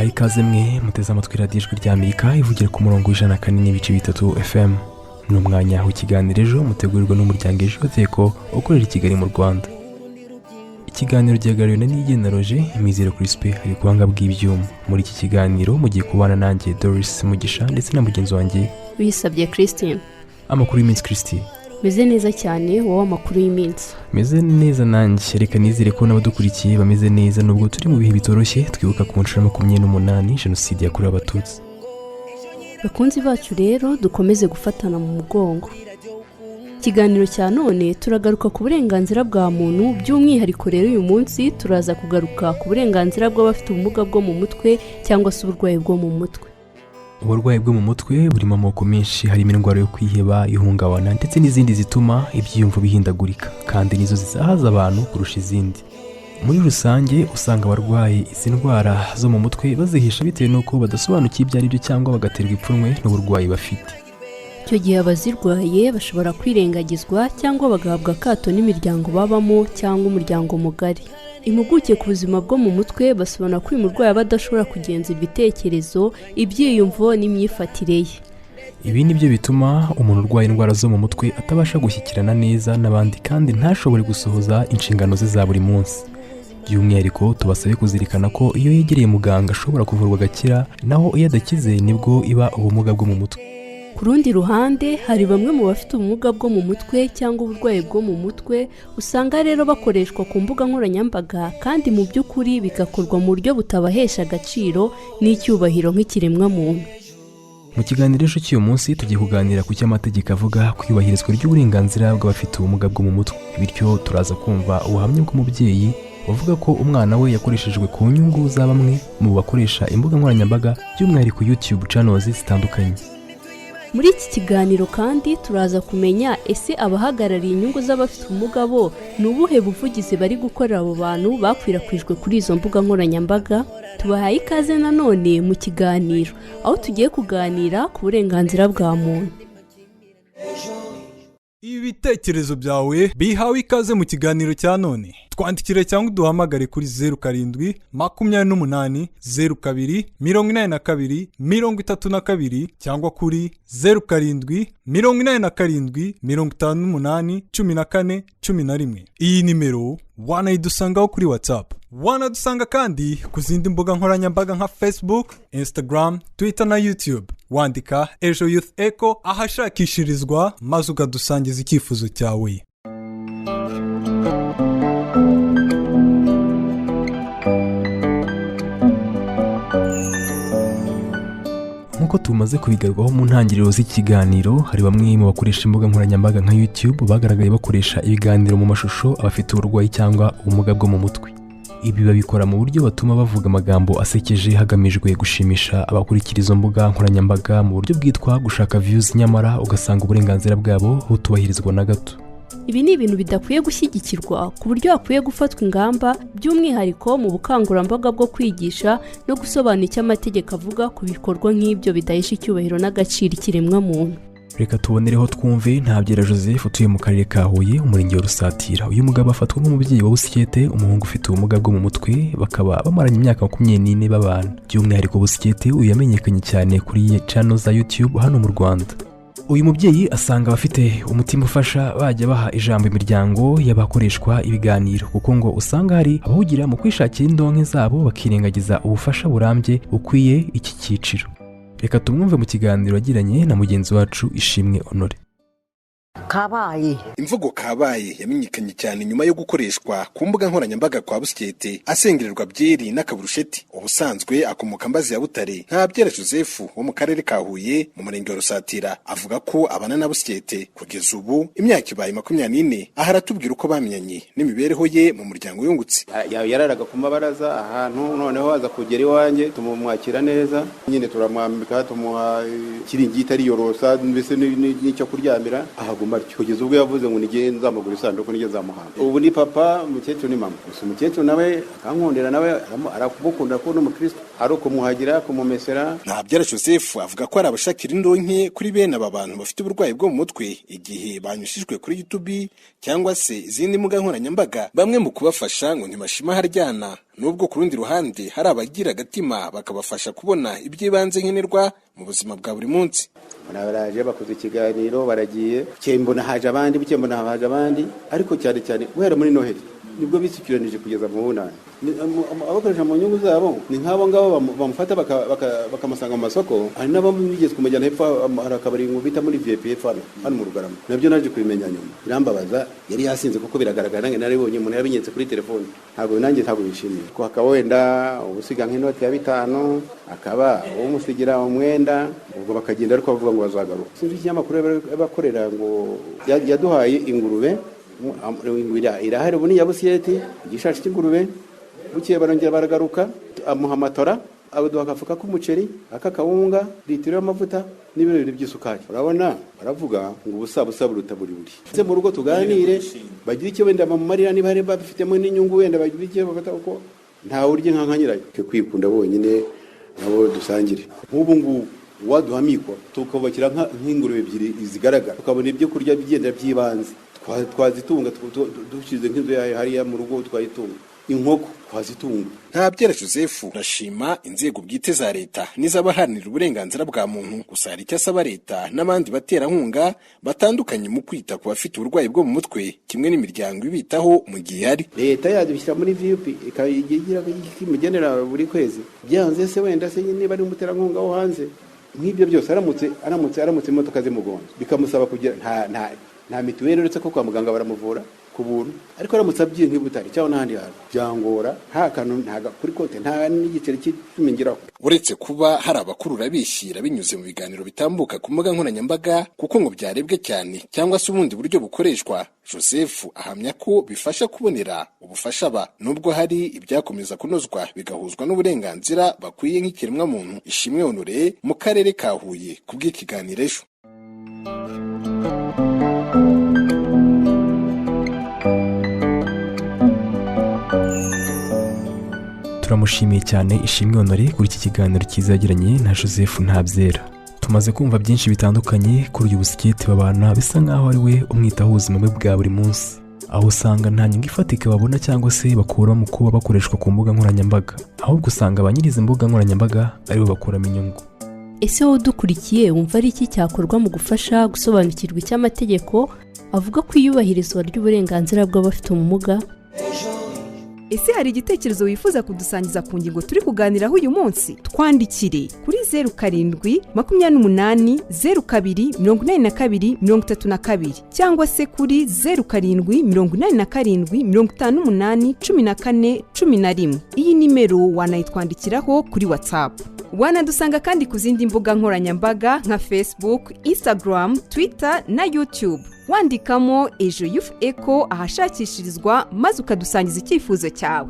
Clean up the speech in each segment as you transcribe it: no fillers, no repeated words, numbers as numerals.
tubahaye ikaze mwe muteze amatwi radiyo ijwi ry'Amerika ivugira ku murongo w'ijana kane n'ibice bitatu FM. Ni umwanya w'ikiganiro ejo mutegurirwa n'umuryango Ejo Teko ukorera i Kigali mu Rwanda. Ikiganiro gihagarariwe na Nigena Roger, Mizero Crispin ari ku buhanga bw'ibyuma. Muri iki kiganiro mugiye kubana nanjye Doris Mugisha ndetse na mugenzi wanjye Wisabye Christine. Amakuru y'iminsi Christine. Meze neza cyane, wowe amakuru y'iminsi. Meze neza nanjye, reka nizere ko n'abadukurikiye bameze neza nubwo turi mu bihe bitoroshye twibuka ku nshuro 28 Jenoside yakorewe Abatutsi. Bakunzi bacu rero dukomeze gufatana mu mugongo. Ikiganiro cya none turagaruka ku burenganzira bwa muntu, by'umwihariko rero uyu munsi turaza kugaruka ku burenganzira bw'abafite ubumuga bwo mu mutwe cyangwa se uburwayi bwo mu mutwe. Uburwayi bwo mu mutwe burimo amoko menshi, harimo indwara yo kwiheba, ihungabana ndetse n'izindi zituma ibyiyumvo bihindagurika kandi nizo zizahaza abantu kurusha izindi. Muri rusange usanga abarwayi izi ndwara zo mu mutwe bazihisha bitewe n'uko badasobanukiye ibyo ari byo cyangwa bagaterwa ipfunwe n'uburwayi bafite. Icyo gihe abazirwaye bashobora kwirengagizwa cyangwa bagahabwa akato n'imiryango babamo cyangwa umuryango mugari. Impuguke ku buzima bwo mu mutwe basobanura ko uyu murwayi aba adashobora kugenza ibitekerezo, ibyiyumvo n'imyifatire ye. Ibi ni byo bituma umuntu urwaye indwara zo mu mutwe atabasha gushyikirana neza n'abandi kandi ntashobore gusohoza inshingano ze za buri munsi. By'umwihariko tubasabe kuzirikana ko iyo yegereye muganga ashobora kuvurwa agakira, naho iyo adakize nibwo iba ubumuga bwo mu mutwe. Ku rundi ruhande hari bamwe mu bafite ubumuga bwo mu mutwe cyangwa uburwayi bwo mu mutwe usanga rero bakoreshwa ku mbuga nkoranyambaga kandi mu by'ukuri bigakorwa mu buryo butabahesha agaciro n'icyubahiro nk'ikiremwa muntu. Mu kiganiro cy'uyu munsi tugiye kuganira ku cy'amategeko avuga ku iyubahirizwa ry'uburenganzira bw'abafite ubumuga bwo mu mutwe. Bityo turaza kumva ubuhamya bw'umubyeyi bavuga ko umwana we yakoreshejwe ku nyungu za bamwe mu bakoresha imbuga nkoranyambaga by'umwihariko YouTube channels zitandukanye. Muri iki kiganiro kandi turaza kumenya ese abahagarariye inyungu z'abafite ubumuga bo ni ubuhe buvugizi bari gukorera abo bantu bakwirakwijwe kuri izo mbuga nkoranyambaga. Tubahaye ikaze nanone mu kiganiro aho tugiye kuganira ku burenganzira bwa muntu. Ibitekerezo byawe bihawe ikaze mu kiganiro cya none. Twandikire cyangwa uduhamagare kuri 07 28 02 82 32 cyangwa kuri 07 87 58 14 11. Iyi nimero wanayidusangaho kuri WhatsApp. Wanadusanga kandi ku zindi mbuga nkoranyambaga nka Facebook, Instagram, Twitter na YouTube. Wandika Ejo Youth Echo ahashakishirizwa maze ukadusangiza icyifuzo cyawe. Nkuko tumaze kubigarwaho mu ntangiriro z'ikiganiro, hari bamwe mu bakoresha imbuga nkoranyambaga nka YouTube bagaragaye bakoresha ibiganiro mu mashusho abafite uburwayi cyangwa ubumuga bwo mu mutwe. Ibi babikora mu buryo batuma bavuga amagambo asekeje hagamijwe gushimisha abakurikira izo mbuga nkoranyambaga mu buryo bwitwa gushaka views, nyamara ugasanga uburenganzira bwabo butubahirizwa na gato. Ibi ni ibintu bidakwiye gushyigikirwa ku buryo hakwiye gufatwa ingamba by'umwihariko mu bukangurambaga bwo kwigisha no gusobanura icyo amategeko avuga ku bikorwa nk'ibyo bidahesha icyubahiro n'agaciro ikiremwa muntu. Reka tubonereho twumve Ntabyera Joseph utuye mu karere ka Huye, umurenge wa Rusatira. Uyu mugabo afatwa nk'umubyeyi wa Busikete, umuhungu ufite ubumuga bwo mu mutwe, bakaba bamaranye imyaka 24 babana. By'umwihariko Busikete uyu yamenyekanye cyane kuri channel za YouTube hano mu Rwanda. Uyu mubyeyi asanga abafite umutima ufasha bajya baha ijambo imiryango y'abakoreshwa ibiganiro, kuko ngo usanga hari abahugira mu kwishakira indonke zabo bakirengagiza ubufasha burambye ukwiye iki cyiciro. Reka tumwumve mu kiganiro yagiranye na mugenzi wacu Ishimwe Honore. Kabaye. Imvugo kabaye yamenyekanye cyane nyuma yo gukoreshwa ku mbuga nkoranyambaga kwa Busikete asengererwa byeri n'akaburusheti. Ubusanzwe akomoka Mbazi ya Butare. Ntabyera Joseph wo mu karere ka Huye mu murenge wa Rusatira avuga ko abana na Busikete kugeza ubu imyaka ibaye 24. Aha aratubwira uko bamenyanye n'imibereho ye mu muryango yungutse. Yararaga ku mabaraza ahantu, noneho aza kugera iwanjye tumumwakira neza, nyine turamwambika tumuha kiringiti ari yorosa mbese n'icyo kuryamira. Kugeza ubwo yavuze ngo nige nzamugura isanduku nige nzamuhamba. Ubu ni papa, umukecuru ni mama. Gusa umukecuru nawe akankundira, nawe arakubukunda ko n'umukristo, ari ukumuhagira kumumesera. Ntabyera Joseph avuga ko ari abashakira indonke kuri bene aba bantu bafite uburwayi bwo mu mutwe igihe banyushijwe kuri YouTube cyangwa se izindi mbuga nkoranyambaga, bamwe mu kubafasha ngo ntibashima haryana, nubwo ku rundi ruhande hari abagira agatima bakabafasha kubona iby'ibanze nkenerwa mu buzima bwa buri munsi. Baraje bakoze ikiganiro baragiye, cyembona haje abandi, ariko cyane cyane guhera muri Noheli nibwo bisukiranije kugeza mu bunani. Abakoresha mu nyungu zabo ni nk'abo ngabo bamufata bakamusanga mu masoko. Hari n'abo bigeze kumujyana hepfo, hari akabari ngo bita muri VIP hano mu Rugarama. Nabyo naje kubimenya nyuma, birambabaza. Yari yasinze kuko biragaragara nange naribonye umuntu yabinyetse kuri telefone. Ntabwo bishimiye ko hakaba wenda ubusiga nk'inoti ya 5, akaba umusigira umwenda, ubwo bakagenda ariko bavuga ngo bazagaruka. Sinzi ikinyamakuru bakorera ngo yaduhaye ingurube irahari ubu ni ya Busiyeti, igishashi cy'ingurube. Bukiye barongera baragaruka, amuha amatora, abaduha agafuka k'umuceri, akakawunga, litiro y'amavuta n'ibirori by'isukari. Urabona baravuga ngo ubusa buruta buri. Nze mu rugo tuganire, bagira icyo wenda bamumarira, niba hari bafitemo n'inyungu wenda bagira icyo bafata, uko nta urye nka nyirayo. Kwikunda bonyine nabo dusangire. Nk'ubu waduhamikwa tukubakira nk'ingurube ebyiri zigaragara, tukabona ibyo kurya bigenda by'ibanze, twazitunga dushize nk'inzu yayo hariya mu rugo twayitunga, inkoko twazitunga. Ntabyera Joseph urashima inzego bwite za leta n'iz'abaharanira uburenganzira bwa muntu, gusa hari icyo asaba leta n'abandi baterankunga batandukanye mu kwita ku bafite uburwayi bwo mu mutwe, kimwe n'imiryango ibitaho mu gihe hari. Leta yadushyira muri VIP ikayigira imugenera buri kwezi, byanze se wenda se niba ari umuterankunga wo hanze nk'ibyo byose aramutse imodoka zimugonze bikamusaba kugira nta mituweli uretse ko kwa muganga baramuvura ku buntu, ariko aramutse abyiye nk'ibutari cyangwa n'ahandi hantu byangora, nta kantu kuri konti nta n'igiceri cy'imingiraho. Uretse kuba hari abakurura bishyira binyuze mu biganiro bitambuka ku mbuga nkoranyambaga kuko ngo byarebwe cyane cyangwa se ubundi buryo bukoreshwa, Joseph ahamya ko bifasha kubonera ubufasha nubwo hari ibyakomeza kunozwa bigahuzwa n'uburenganzira bakwiye nk'ikiremwa muntu. Ishimwe Honore mu karere ka Huye kubw'ikiganiro ejo. Turamushimiye cyane Ishimwe Honore kuri iki kiganiro kizagiranye na Joseph Ntabyera. Tumaze kumva byinshi bitandukanye kuri uyu Busiyeti babana, bisa nkaho ari we umwitaho ubuzima bwe bwa buri munsi, aho usanga nta nyungu ifatika babona cyangwa se bakura mu kuba bakoreshwa ku mbuga nkoranyambaga, ahubwo usanga abanyiriza imbuga nkoranyambaga aribo bakuramo inyungu. Ese wowe udukurikiye wumva ari iki cyakorwa mu gufasha gusobanukirwa icy'amategeko avuga ku iyubahirizwa ry'uburenganzira bw'abafite ubumuga? Ese hari igitekerezo wifuza kudusangiza ku ngingo turi kuganiraho uyu munsi? Twandikire kuri 0788028232 cyangwa se kuri 0787581411. Iyi nimero wanayitwandikiraho kuri WhatsApp. Wanadusanga kandi ku zindi mbuga nkoranyambaga nka Facebook, Instagram, Twitter na YouTube. Wandikamo Ejo Youth Echo ahashakishirizwa maze ukadusangiza icyifuzo cyawe.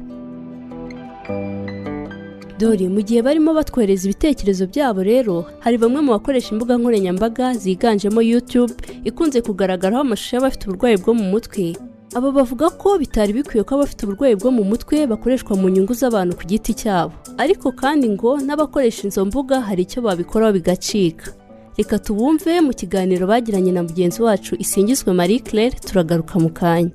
Dore mu gihe barimo batwereza ibitekerezo byabo rero, hari bamwe mu bakoresha imbuga nkoranyambaga ziganjemo YouTube ikunze kugaragaraho amashusho y'abafite uburwayi bwo mu mutwe. Aba bavuga ko bitari bikwiye ko abafite uburwayi bwo mu mutwe bakoreshwa mu nyungu z'abantu ku giti cyabo, ariko kandi ngo n'abakoresha izo mbuga hari icyo babikoraho bigacika. Reka tubumve mu kiganiro bagiranye na mugenzi wacu Isingizwe Marie Claire. Turagaruka mu kanya.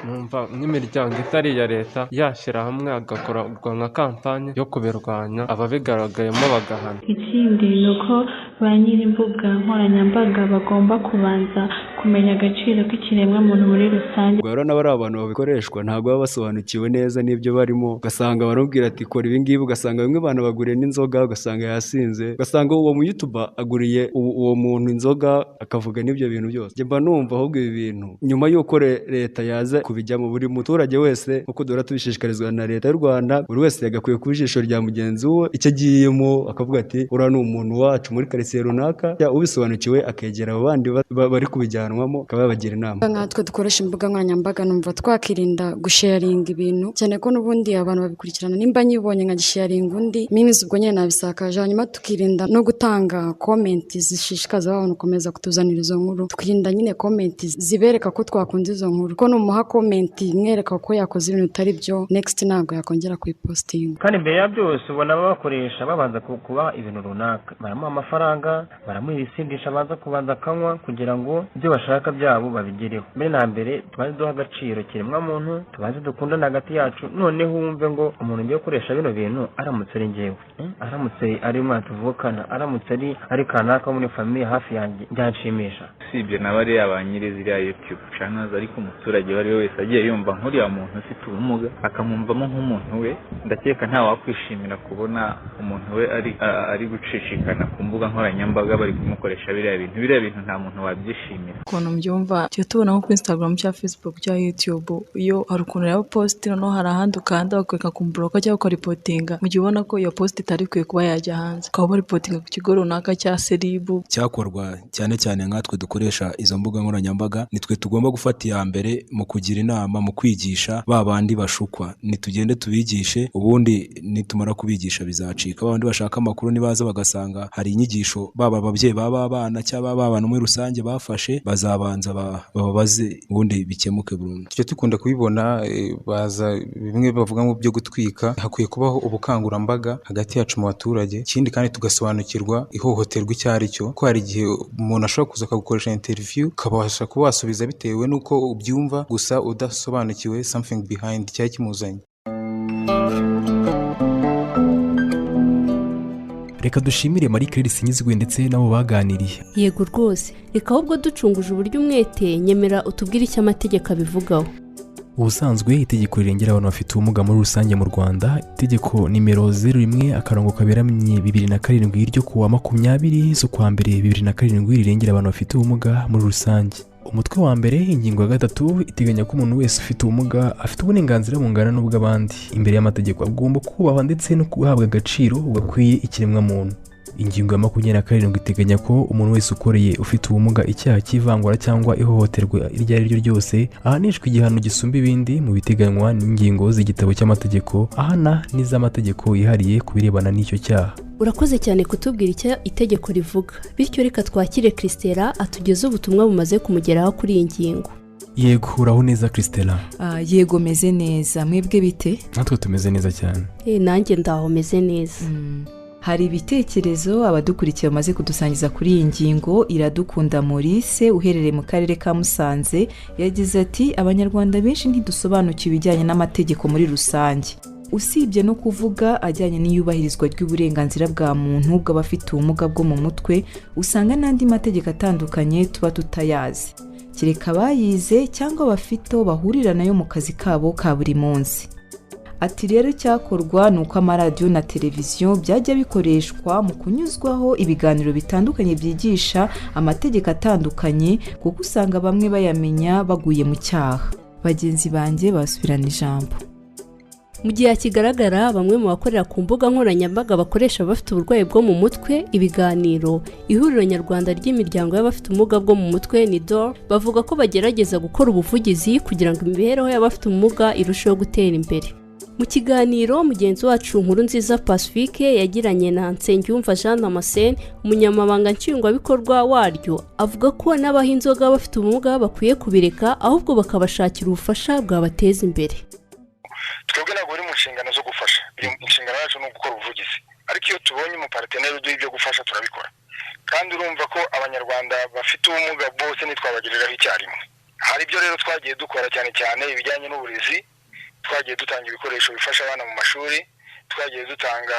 Numva nk'imiryango itari iya leta yashyira hamwe agakora nka kampanye yo kubirwanya, ababigaragayemo bagahana. Ikindi ni uko ba nyir'imbuga nkoranyambaga bagomba kubanza kumenya agaciro k'ikiremwa muntu muri rusange. Rero n'abari abantu babikoreshwa ntabwo baba basobanukiwe neza n'ibyo barimo, ugasanga barabwira ati kora ibi ngibi, ugasanga bamwe abantu baguriye n'inzoga, ugasanga yasinze, ugasanga uwo mu YouTube aguriye uwo muntu inzoga akavuga n'ibyo bintu byose. Njye mba numva ahubwo ibi bintu nyuma y'uko leta yaza kubijyamo, buri muturage wese uko dora tubishishikarizwa na leta y'u Rwanda, buri wese yagakwiye ku ijisho rya mugenzi we icyo agiyemo, akavuga ati ura ni umuntu wacu muri quartier runaka, ubisobanukiwe akegera abandi bari kubijyana babivanwamo bakaba babagira inama. Nkatwe dukoresha imbuga nkoranyambaga numva twakirinda gusharinga ibintu cyane ko n'ubundi abantu babikurikirana, nimba nyibonye nka gisharinga undi mimizi ubwo nyine nabisakaje, hanyuma tukirinda no gutanga komenti zishishikaza abantu komeza kutuzanira izo nkuru, tukirinda nyine komenti zibereka ko twakunze izo nkuru, ko numuha komenti mwereka ko yakoze ibintu bitari byo next ntabwo yakongera kuyipostinga. Kandi mbere ya byose ubona bakoresha babanza kuba ibintu runaka, baramuha amafaranga, baramuha ibisindisha abanza kubanza akanywa kugira ngo ibyo bashaka byabo babigereho. Mbere na mbere tubanze duha agaciro kiremwa muntu, tubanze dukundana hagati yacu, noneho wumve ngo umuntu ngiye gukoresha bino bintu aramutse ari njyewe, aramutse ari umwana tuvukana, aramutse ari kanaka muri famiye hafi yanjye byanshimisha. Sibyo nabari abanyire ziriya YouTube channels, ariko umuturage wari wese agiye yumva nk'uriya muntu ufite ubumuga akamwumvamo nk'umuntu we, ndakeka nta wakwishimira kubona umuntu we ari gucishikana ku mbuga nkoranyambaga bari kumukoresha biriya bintu nta muntu wabyishimira. Ukuntu mbyumva cyo tubona nko kuri Instagram cya Facebook cya YouTube, iyo hari ukuntu ya post no hari ahandi ukanda bakwereka kumbura cyangwa ko reportinga mu gihe ubona ko iyo post itari kwiye kuba yajya hanze, ukaba reportinga ku kigo runaka cya seribu. Cyakorwa cyane cyane nkatwe dukoresha izo mbuga nkoranyambaga, nitwe tugomba gufata iya mbere mu kugira inama, mu kwigisha babandi bashukwa, nitugende tubigishe, ubundi nitumara kubigisha bizacika. Babandi bashaka amakuru nibaza bagasanga hari inyigisho baba ababyeyi baba abana cyangwa babana muri rusange bafashe, bazabanza bababaze ubundi bikemuke burundu. Tujye dukunda kubibona baza bimwe bavuga ngo byo gutwika, hakwiye kubaho ubukangurambaga hagati yacu mu baturage, ikindi kandi tugasobanukirwa ihohoterwa icyo ari cyo, ko hari igihe umuntu ashobora kuza akagukoresha interview ukabasha kuba wasubiza bitewe n'uko ubyumva gusa udasobanukiwe something behind cyari kimuzanye. Reka dushimire Marie Claire Sinyizwe ndetse nabo baganiriye. Yego rwose, reka ahubwo ducunguje uburyo umwete, nyemera utubwire icyo amategeko abivugaho. Ubusanzwe itegeko rirengera abantu bafite ubumuga muri rusange mu Rwanda, itegeko nimero 01/2007 ryo kuwa 20 z'ukwa mbere 2007 rirengera abantu bafite ubumuga muri rusange. Umutwe wa mbere ingingo ya 3 iteganya ko umuntu wese ufite ubumuga afite uburenganzira bungana n'ubw'abandi imbere y'amategeko, agomba kubahwa ndetse no guhabwa agaciro gakwiye ikiremwa muntu. Ingingo ya 27 iteganya ko umuntu wese ukoreye ufite ubumuga icyaha cy'ivangura cyangwa ihohoterwa iryo ari ryo ryose ahanishwa igihano gisumba ibindi mu biteganywa n'ingingo z'igitabo cy'amategeko ahana n'iz'amategeko yihariye ku birebana n'icyo cyaha. Urakoze cyane kutubwira icyo itegeko rivuga, bityo reka twakire Christella atugeze ubutumwa bumaze kumugeraho kuri iyi ngingo. Yego, uraho neza Christella? Yego meze neza, mwebwe bite? Natwe tumeze neza cyane. Nanjye ndaho meze neza. Hari ibitekerezo abadukurikiye bamaze kudusangiza kuri iyi ngingo. Iradukunda Maurice uherereye mu karere ka Musanze yagize ati abanyarwanda benshi ntidusobanukiwe ibijyanye n'amategeko muri rusange, usibye no kuvuga ajyanye n'iyubahirizwa ry'uburenganzira bwa muntu bw'abafite ubumuga bwo mu mutwe, usanga n'andi mategeko atandukanye tuba tutayazi, kereka abayize cyangwa bafite aho bahurira nayo mu kazi kabo ka buri munsi. Ati rero cyakorwa ni uko amaradiyo na televiziyo byajya bikoreshwa mu kunyuzwaho ibiganiro bitandukanye byigisha amategeko atandukanye, kuko usanga bamwe bayamenya baguye mu cyaha. Bagenzi banjye basubirana ijambo. Mu gihe kigaragara bamwe mu bakorera ku mbuga nkoranyambaga bakoresha abafite uburwayi bwo mu mutwe ibiganiro, ihuriro nyarwanda ry'imiryango y'abafite ubumuga bwo mu mutwe NIDOR bavuga ko bagerageza gukora ubuvugizi kugira ngo imibereho y'abafite ubumuga irusheho gutera imbere. Mu kiganiro mugenzi wacu Nkurunziza Pacifique yagiranye na Nsengiyumva Jean Damascene, umunyamabanga nshingwabikorwa waryo, avuga ko n'abahinzoga bafite ubumuga bakwiye kubireka ahubwo bakabashakira ubufasha bwabateza imbere. Twebwe ntabwo uri mu nshingano zo gufasha, inshingano yacu ni gukora ubuvugizi, ariko iyo tubonye umuparteneri uduha ibyo gufasha turabikora. Kandi urumva ko abanyarwanda bafite ubumuga bose ntitwabagiriraho icyarimwe. Hari ibyo rero twagiye dukora cyane cyane ibijyanye n'uburezi, twagiye dutanga ibikoresho bifasha abana mu mashuri, twagiye dutanga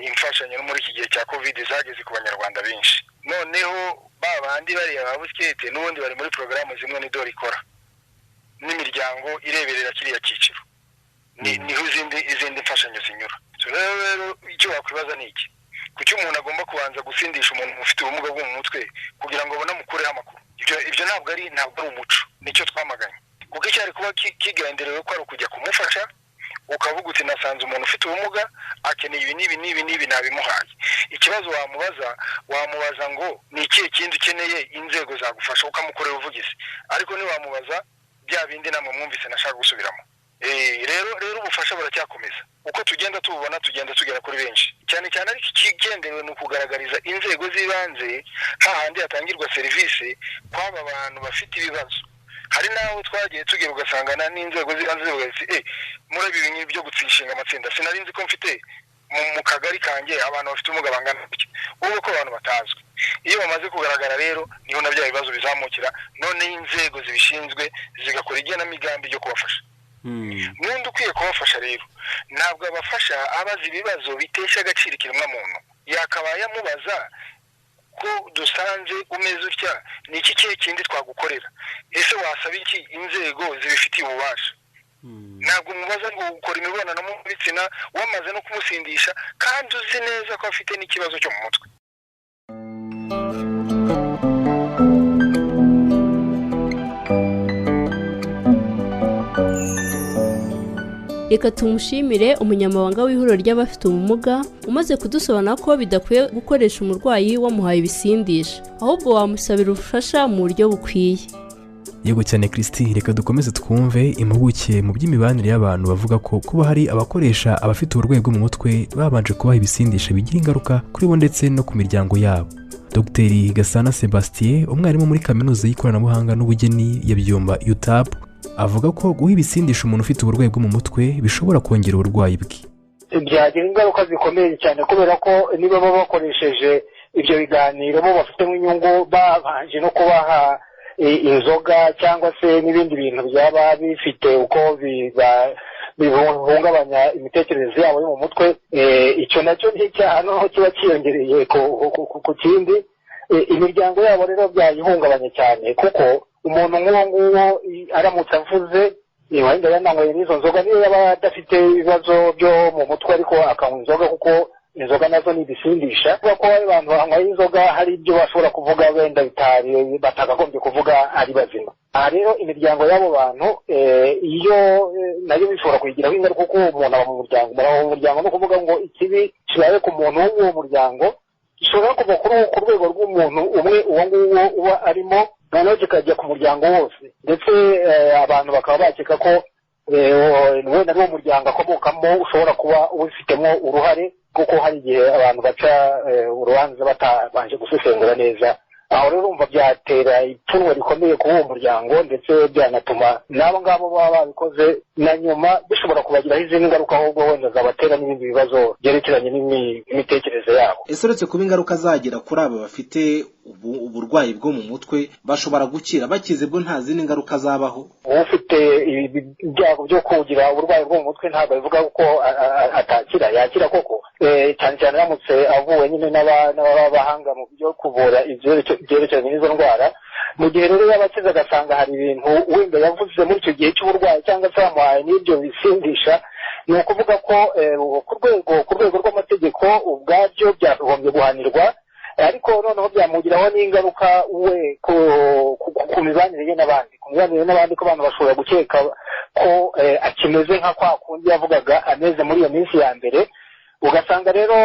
imfashanyo muri iki gihe cya covid zageze ku banyarwanda benshi. Noneho babandi bari ababuskete n'ubundi bari muri porogaramu zimwe NIDOR ikora n'imiryango ireberera kiriya cyiciro, niho izindi mfashanyo zinyura. Rero icyo wakwibaza ni iki, kuki umuntu agomba kubanza gusindisha umuntu ufite ubumuga bwo mu mutwe kugira ngo abone amukureho amakuru? Ibyo ntabwo ari umuco, nicyo twamaganye, kuko icyari kuba kigenderewe ko ari ukujya kumufasha ukavuga uti nasanze umuntu ufite ubumuga akeneye ibi n'ibi nabimuhaye. Ikibazo wamubaza ngo ni ikihe kindi ukeneye inzego zagufasha ukamukorera ubuvugizi, ariko ntiwamubaza bya bindi namwe mwumvise nashaka gusubiramo. Rero ubufasha buracyakomeza, uko tugenda tububona tugenda tugera kuri benshi, cyane cyane ariko ikigenderewe ni ukugaragariza inzego z'ibanze hahandi hatangirwa serivisi kw'aba bantu bafite ibibazo. Hari naho twagiye tugera ugasangana n'inzego z'ibanze murabi ibintu byo gutsishinga amatsinda, sinari nzi ko mfite mu kagari kanjye abantu bafite ubumuga bangana gutya, ubwo ko abantu batazwi. Iyo bamaze kugaragara rero niho na bya bibazo bizamukira, none inzego zibishinzwe zigakora igenamigambi ryo kubafasha. N'undi ukwiye kubafasha rero ntabwo abafasha abaza ibibazo bitesha agaciro ikiremwamuntu, yakabaye amubaza ko dusanze umeze utya ni iki kihe kindi twagukorera, ese wasaba iki inzego zibifitiye ububasha. Ntabwo mubaza ngo ukora imibonano mpuzabitsina wamaze no kumusindisha kandi uzi neza ko afite n'ikibazo cyo mu mutwe. Reka tumushimire umunyamabanga w'ihuriro ry'abafite ubumuga umaze kudusobanura ko bidakwiye gukoresha umurwayi wamuhaye ibisindisha, ahubwo wamusabira ubufasha mu buryo bukwiye. Yego cyane Christine, reka dukomeze twumve impuguke mu by'imibanire y'abantu bavuga ko kuba hari abakoresha abafite uburwayi bwo mu mutwe babanje kubaha ibisindisha bigira ingaruka kuri bo ndetse no ku miryango yabo. Dr Gasana Sebastien, umwarimu muri kaminuza y'ikoranabuhanga n'ubugeni ya Byumba UTAP, avuga ko guha ibisindisha umuntu ufite uburwayi bwo mu mutwe bishobora kongera uburwayi bwe. Byagira ingaruka zikomeye cyane kubera ko niba baba bakoresheje ibyo biganiro bo bafitemo inyungu babanje no kubaha inzoga cyangwa se n'ibindi bintu byaba bifite uko bihungabanya imitekerereze yabo yo mu mutwe, icyo nacyo ni icyaha noneho kiba cyiyongereye ku kindi. Imiryango yabo rero byayihungabanya cyane kuko umuntu nk'uwo nguwo aramutse avuze wenda yananyweye n'izo nzoga, niyo yaba adafite ibibazo byo mu mutwe ariko akanywa inzoga, kuko inzoga nazo ni ibisindisha, kuko abantu banywa inzoga hari ibyo bashobora kuvuga wenda batakagombye kuvuga ari bazima. Aha rero imiryango y'abo bantu iyo nayo bishobora kuyigiraho ingaruka kuko umuntu aba mu muryango no kuvuga ngo ikibi kibaye ku muntu w'uwo muryango gishobora kuva ku rwego rw'umuntu umwe uwo nguwo uba arimo, noneho kikajya ku muryango wose, ndetse abantu bakaba bakeka ko wenda n'uwo muryango akomokamo ushobora kuba ubifitemo uruhare, kuko hari igihe abantu baca urubanza batabanje gusesengura neza. Aho rero urumva byatera ipfunwe rikomeye kuri uwo muryango, ndetse byanatuma n'abo ngabo baba babikoze na nyuma bishobora kubagiraho izindi ngaruka, ahubwo wenda zabatera n'ibindi bibazo byerekeranye n'imitekerereze yabo. Ese uretse kuba ingaruka zagira kuri aba bafite uburwayi bwo mu mutwe bashobora gukira, bakize bwo nta zindi ngaruka zabaho? Ufite ibyago byo kugira uburwayi bwo mu mutwe ntabwo bivuga ko atakira, yakira koko, cyane cyane aramutse avuwe nyine n'abahanga mu byo kuvura ibyerekeranye n'izo ndwara. Mu gihe rero yabakize agasanga hari ibintu wenda yavuze muri icyo gihe cy'uburwayi cyangwa se bamuhaye n'ibyo bisindisha, ni ukuvuga ko ku rwego rw'amategeko ubwabyo byakagombye guhanirwa, ariko noneho byamugiraho n'ingaruka we ku mibanire ye n'abandi, ko abantu bashobora gukeka ko akimeze nka kwa kundi yavugaga ameze muri iyo minsi ya mbere. Ugasanga rero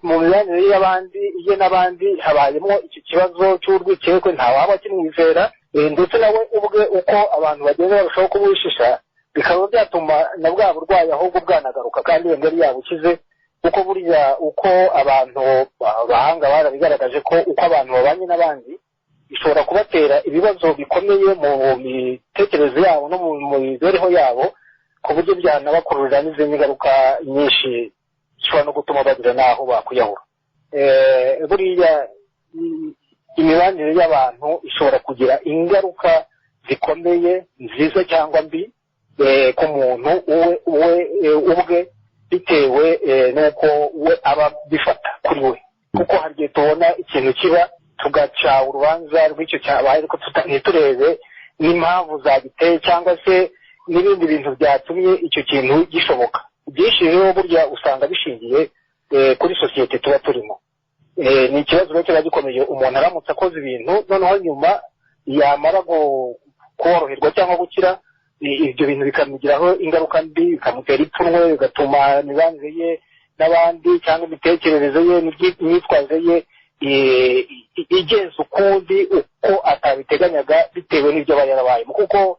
mu mibanire ye n'abandi habayemo iki kibazo cy'urwikekwe, ntawaba akimwizera, ndetse nawe ubwe uko abantu bagenda barushaho kubuhishisha, bikaba byatuma na bwa burwayi ahubwo bwanagaruka kandi wenda yari yabukize, kuko burya uko abantu bahanga barabigaragaje ko uko abantu babanye n'abandi bishobora kubatera ibibazo bikomeye mu mitekerereze yabo no mu mibereho yabo, ku buryo byanabakururira n'izindi ngaruka nyinshi zishobora no gutuma bagira n'aho bakwiyahura. Buriya imibanire y'abantu ishobora kugira ingaruka zikomeye, nziza cyangwa mbi, ku muntu ubwe bitewe n'uko we aba bifata kuri we, kuko hari igihe tubona ikintu kiba tugaca urubanza rw'icyo cyabaye ariko ntiturebe n'impamvu zagiteye cyangwa se n'ibindi bintu byatumye icyo kintu gishoboka. Byinshi rero burya usanga bishingiye kuri sosiyete tuba turimo. Ni ikibazo rero kiba gikomeye, umuntu aramutse akoze ibintu noneho nyuma yamara koroherwa cyangwa gukira ibyo bintu bikamugiraho ingaruka mbi, bikamutera ipfunwe, bigatuma imibanire ye n'abandi cyangwa imitekerereze ye n'imyitwarire ye igenza ukundi uko atabiteganyaga bitewe n'ibyo aba yarabayemo, kuko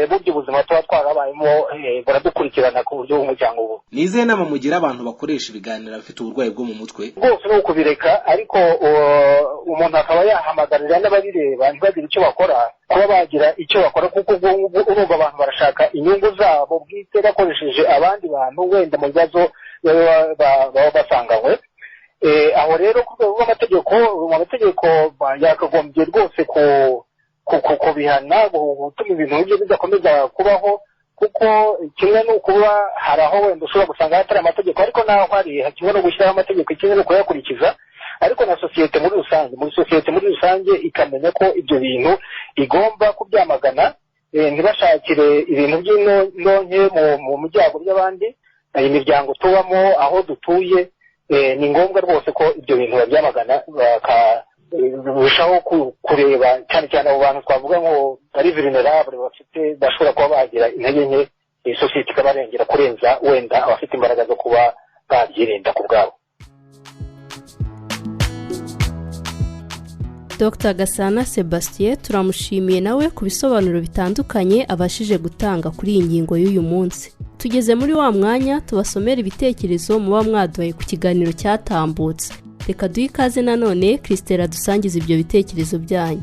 burya ubuzima tuba twarabayemo buradukurikirana ku buryo bw'umuryango ubu. Ni izihe nama mugira abantu bakoresha ibiganiro bafite uburwayi bwo mu mutwe? Rwose ni ukubireka, ariko umuntu akaba yahamagarira n'ababireba ntibagire icyo bakora, kuba bagira icyo bakora, kuko urumva abantu barashaka inyungu zabo bwite bakoresheje abandi bantu wenda mu bibazo baba basanganywe. Aho rero ku rwego rw'amategeko, amategeko yakagombye rwose kubihana, gutuma ibintu nk'ibyo bidakomeza kubaho, kuko kimwe ni ukuba hari aho wenda ushobora gusanga hatari amategeko, ariko naho hari kimwe no gushyiraho amategeko, ikindi ni ukuyakurikiza, ariko na sosiyete muri rusange ikamenya ko ibyo bintu igomba kubyamagana, ntibashakire ibintu by'inonke mu byago by'abandi, imiryango tubamo, aho dutuye. Ni ngombwa rwose ko ibyo bintu babyamagana, bakarushaho kureba cyane cyane abo bantu twavuga ngo ari vulnerable, bashobora kuba bagira intege nke, sosiyete ikabarengera kurenza wenda abafite imbaraga zo kuba babyirinda ku bwabo. Dr Gasana Sebastien turamushimiye nawe ku bisobanuro bitandukanye abashije gutanga kuri iyi ngingo y'uyu munsi. Tugeze muri wa mwanya tubasomera ibitekerezo muba mwaduhaye ku kiganiro cyatambutse. Reka duhe ikaze nanone Christella dusangiza ibyo bitekerezo byanyu.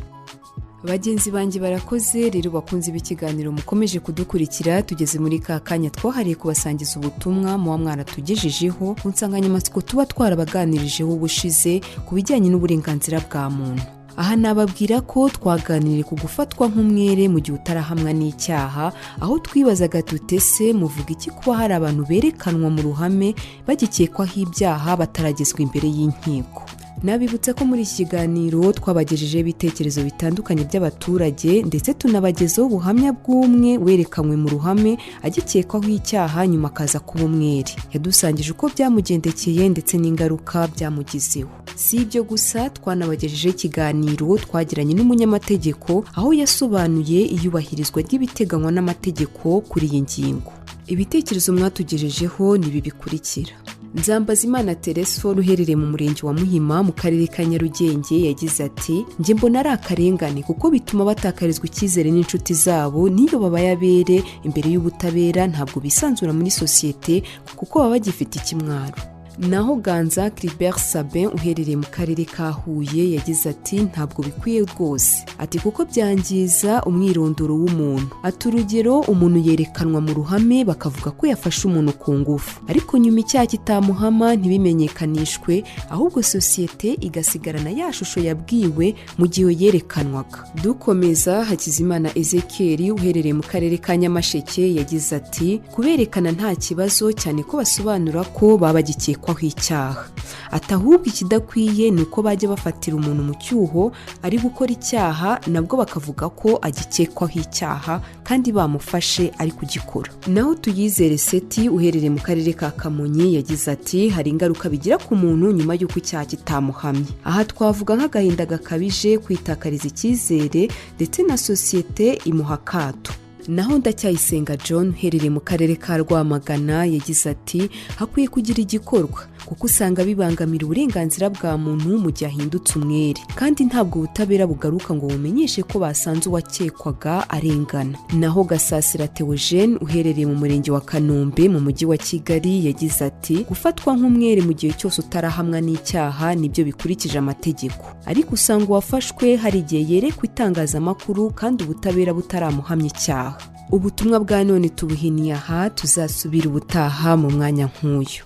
Bagenzi banjye barakoze rero, bakunze b'ikiganiro mukomeje kudukurikira. Tugeze muri ka kanya twahariye kubasangiza ubutumwa muba mwaratugejejeho ku nsanganyamatsiko tuba twarabaganirijeho ubushize ku bijyanye n'uburenganzira bwa muntu. Aha nababwira ko twaganiriye ku gufatwa nk'umwere mu gihe utarahamwa n'icyaha, aho twibazaga tutese muvuga iki kuba hari abantu berekanwa mu ruhame bagikekwaho ibyaha bataragezwa imbere y'inkiko. Nabibutsa ko muri iki kiganiro twabagejejeho ibitekerezo bitandukanye by'abaturage, ndetse tunabagezaho ubuhamya bw'umwe werekanwe mu ruhame agikekwaho icyaha nyuma akaza kuba umwere. Yadusangije uko byamugendekeye ndetse n'ingaruka byamugizeho. Si ibyo gusa, twanabagejejeho ikiganiro twagiranye n'umunyamategeko, aho yasobanuye iyubahirizwa ry'ibiteganywa n'amategeko kuri iyi ngingo. Ibitekerezo mwatugejejeho ni ibi bikurikira. Nzambazimana Teresfo uherereye mu murenge wa Muhima mu karere ka Nyarugenge yagize ati njye mbona ari akarengane, kuko bituma batakarizwa icyizere n'inshuti zabo, niyo babaye abere imbere y'ubutabera ntabwo bisanzura muri sosiyete kuko baba bagifite ikimwaro. Naho Ganza Clibert Sabin uherereye mu karere ka Huye yagize ati ntabwo bikwiye rwose, ati kuko byangiza umwirondoro w'umuntu. Ati urugero, umuntu yerekanwa mu ruhame bakavuga ko yafashe umuntu ku ngufu, ariko nyuma icyaha kitamuhama ntibimenyekanishwe, ahubwo sosiyete igasigarana ya shusho yabwiwe mu gihe yerekanwaga. Dukomeza, Hakizimana Ezekiel uherereye mu karere ka Nyamasheke yagize ati kuberekana nta kibazo, cyane ko basobanura ko baba bagikekwaho icyaha. Ati ahubwo ikidakwiye ni uko bajya bafatira umuntu mu cyuho ari gukora icyaha, nabwo bakavuga ko agikekwaho icyaha kandi bamufashe ari kugikora. Naho Tuyizere Seti uherereye mu karere ka Kamonyi yagize ati hari ingaruka bigira ku muntu nyuma y'uko icyaha kitamuhamye. Aha twavuga nk'agahinda gakabije, kwitakariza icyizere, ndetse na sosiyete imuha akato. Naho Ndacyayisenga John uherereye mu karere ka Rwamagana yagize ati hakwiye kugira igikorwa, kuko usanga bibangamira uburenganzira bwa muntu mu gihe ahindutse umwere, kandi ntabwo ubutabera bugaruka ngo bumenyeshe ko basanze uwakekwaga arengana. Naho Gasasira Theogene uherereye mu murenge wa Kanombe mu mujyi wa Kigali yagize ati gufatwa nk'umwere mu gihe cyose utarahamwa n'icyaha nibyo bikurikije amategeko, ariko usanga uwafashwe hari igihe yerekwa itangazamakuru kandi ubutabera butaramuhamya icyaha. Ubutumwa bwa none tubuhiniye aha, tuzasubira ubutaha mu mwanya nk'uyu.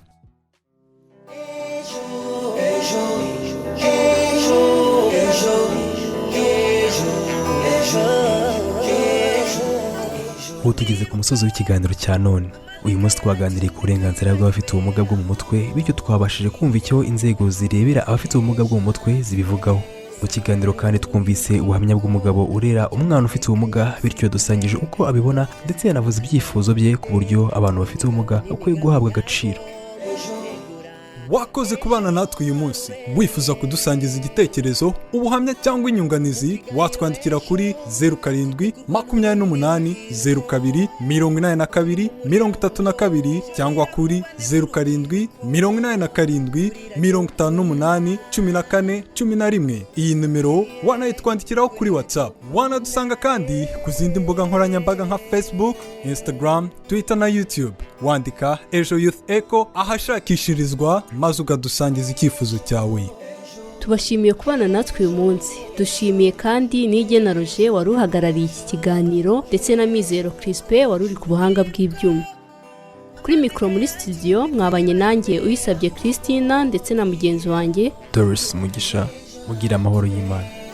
ubu tugeze ku musozi w'ikiganiro cya none. Uyu munsi twaganiriye ku burenganzira bw'abafite ubumuga bwo mu mutwe, bityo twabashije kumva icyo inzego zirebera abafite ubumuga bwo mu mutwe zibivugaho. Mu kiganiro kandi twumvise ubuhamya bw'umugabo urera umwana ufite ubumuga, bityo dusangije uko abibona ndetse yanavuze ibyifuzo bye ku buryo abantu bafite ubumuga bakwiye guhabwa agaciro. wakoze kubana natwe uyu munsi. Wifuza kudusangiza igitekerezo, ubuhamya cyangwa inyunganizi, watwandikira kuri 0728028232 cyangwa kuri 0787581411. Iyi numero wanayitwandikiraho kuri WhatsApp. Wanadusanga kandi ku zindi mbuga nkoranyambaga nka Facebook, Instagram, Twitter na YouTube. Wandika Ejo Youth Echo ahashakishirizwa maze ukadusangiza icyifuzo cyawe. Tubashimiye kubana natwe uyu munsi. Dushimiye kandi Nigena Roger wari uhagarariye iki kiganiro ndetse na Mizero Crispin wari uri ku buhanga bw'ibyuma. Kuri mikoro muri studio mwabanye nanjye Uyisabye Christina ndetse na mugenzi wanjye Doris Mugisha. Mugira amahoro y'Imana.